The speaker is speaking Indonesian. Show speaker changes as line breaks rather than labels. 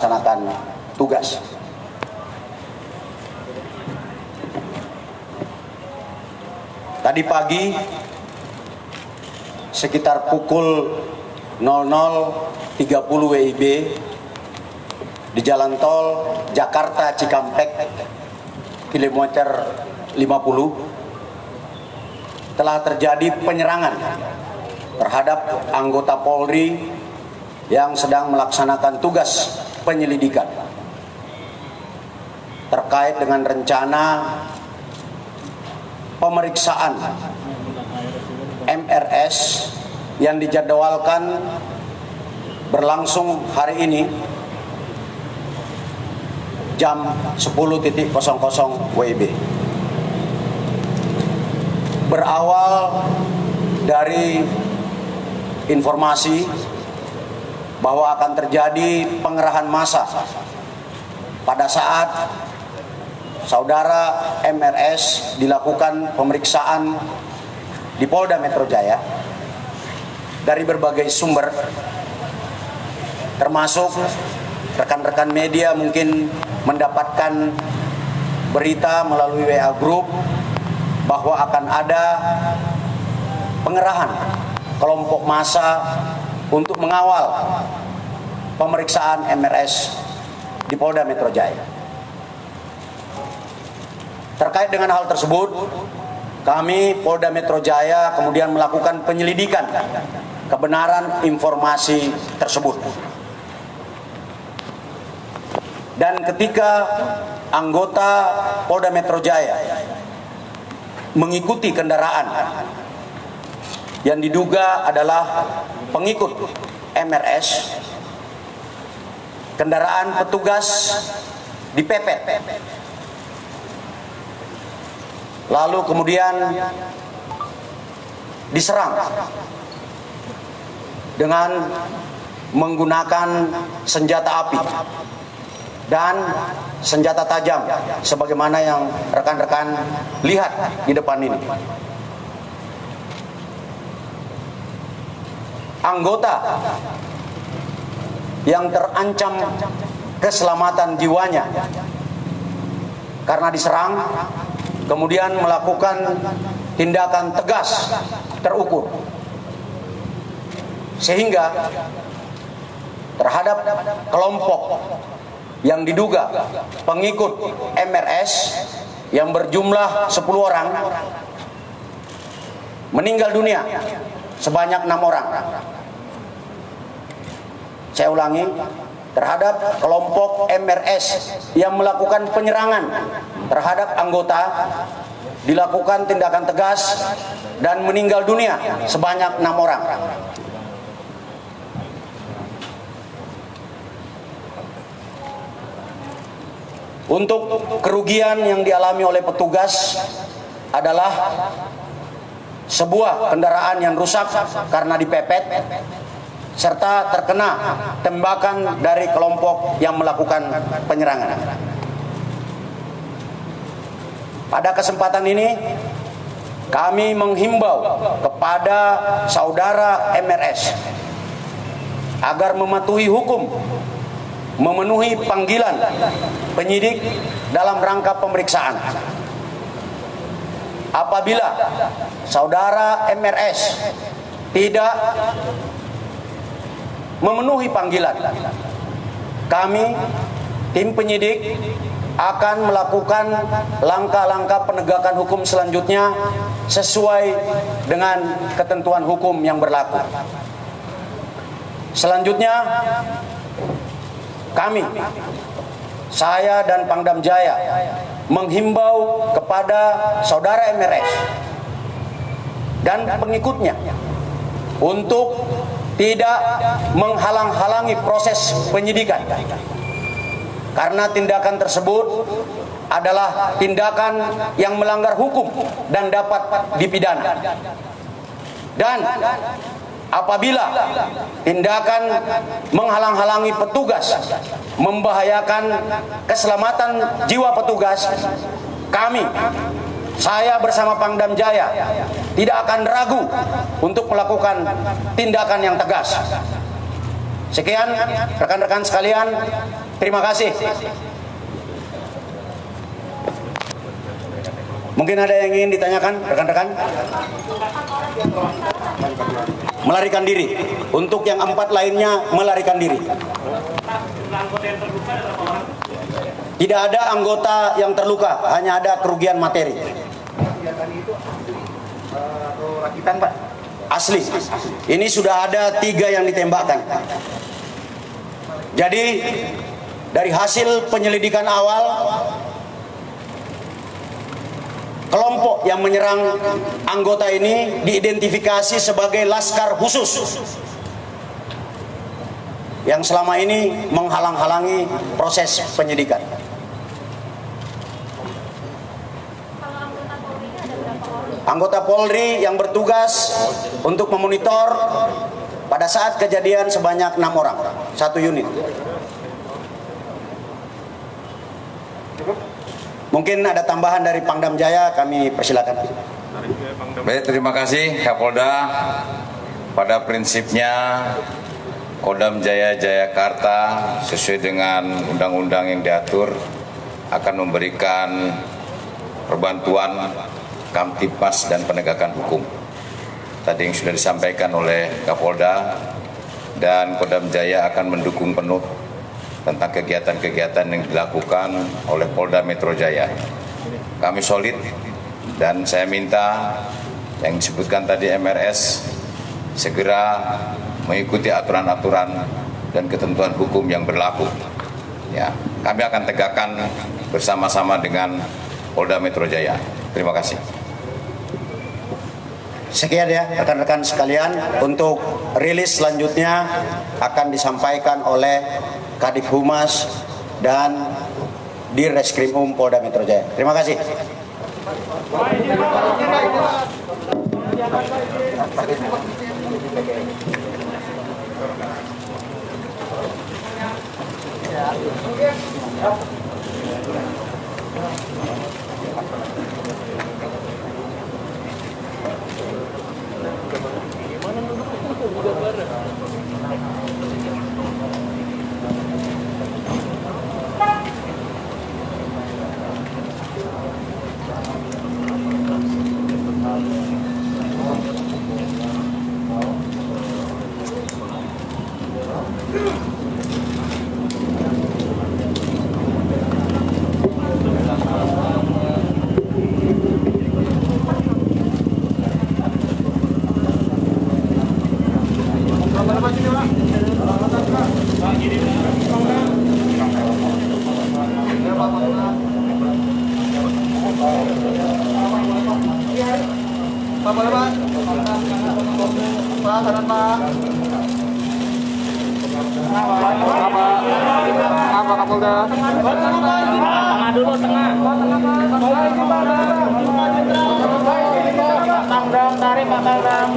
melaksanakan tugas. Tadi pagi sekitar pukul 00.30 WIB di jalan tol Jakarta Cikampek kilometer 50 telah terjadi penyerangan terhadap anggota Polri yang sedang melaksanakan tugas penyelidikan terkait dengan rencana pemeriksaan MRS yang dijadwalkan berlangsung hari ini jam 10.00 WIB. Berawal dari informasi bahwa akan terjadi pengerahan massa pada saat saudara MRS dilakukan pemeriksaan di Polda Metro Jaya dari berbagai sumber, termasuk rekan-rekan media mungkin mendapatkan berita melalui WA Group bahwa akan ada pengerahan kelompok massa untuk mengawal pemeriksaan MRS di Polda Metro Jaya. Terkait dengan hal tersebut, kami Polda Metro Jaya kemudian melakukan penyelidikan kebenaran informasi tersebut. Dan ketika anggota Polda Metro Jaya mengikuti kendaraan yang diduga adalah pengikut MRS, kendaraan petugas dipepet, lalu kemudian diserang dengan menggunakan senjata api dan senjata tajam sebagaimana yang rekan-rekan lihat di depan ini. Anggota yang terancam keselamatan jiwanya karena diserang kemudian melakukan tindakan tegas terukur, sehingga terhadap kelompok yang diduga pengikut MRS yang berjumlah 10 orang meninggal dunia sebanyak 6 orang. Saya ulangi, terhadap kelompok MRS yang melakukan penyerangan terhadap anggota dilakukan tindakan tegas dan meninggal dunia sebanyak 6 orang. Untuk kerugian yang dialami oleh petugas adalah sebuah kendaraan yang rusak karena dipepet serta terkena tembakan dari kelompok yang melakukan penyerangan. Pada kesempatan ini kami menghimbau kepada saudara MRS agar mematuhi hukum, memenuhi panggilan penyidik dalam rangka pemeriksaan. Apabila saudara MRS tidak memenuhi panggilan, kami tim penyidik akan melakukan langkah-langkah penegakan hukum selanjutnya sesuai dengan ketentuan hukum yang berlaku. Selanjutnya, kami, saya dan Pangdam Jaya menghimbau kepada saudara MRS dan pengikutnya untuk tidak menghalang-halangi proses penyidikan, karena tindakan tersebut adalah tindakan yang melanggar hukum dan dapat dipidana. Dan apabila tindakan menghalang-halangi petugas membahayakan keselamatan jiwa petugas, kami, saya bersama Pangdam Jaya tidak akan ragu untuk melakukan tindakan yang tegas. Sekian rekan-rekan sekalian, Terima kasih. Mungkin ada yang ingin ditanyakan, rekan-rekan? Melarikan diri. Untuk yang 4 lainnya melarikan diri. Tidak ada anggota yang terluka, hanya ada kerugian materi.
Rakitan, Pak.
Asli. Ini sudah ada 3 yang ditembakkan. Jadi dari hasil penyelidikan awal, kelompok yang menyerang anggota ini diidentifikasi sebagai Laskar Khusus yang selama ini menghalang-halangi proses penyidikan. Anggota Polri yang bertugas untuk memonitor pada saat kejadian sebanyak 6 orang, 1 unit. Mungkin ada tambahan dari Pangdam Jaya, kami persilakan.
Baik, terima kasih Kapolda. Pada prinsipnya Kodam Jaya Jayakarta sesuai dengan undang-undang yang diatur akan memberikan perbantuan Kamtibmas dan penegakan hukum. Tadi yang sudah disampaikan oleh Kapolda, dan Kodam Jaya akan mendukung penuh tentang kegiatan-kegiatan yang dilakukan oleh Polda Metro Jaya. Kami solid dan saya minta yang disebutkan tadi MRS segera mengikuti aturan-aturan dan ketentuan hukum yang berlaku. Ya, kami akan tegakkan bersama-sama dengan Polda Metro Jaya. Terima kasih.
Sekian ya rekan-rekan sekalian, untuk rilis selanjutnya akan disampaikan oleh Kadif Humas dan Dirreskrimum Polda Metro Jaya. Terima kasih.
Pak, boleh Pak? Pak, kanan Pak. Apa Kapolda?
Tengah dulu, tengah. Tangdang, tarik Pak Tangdang.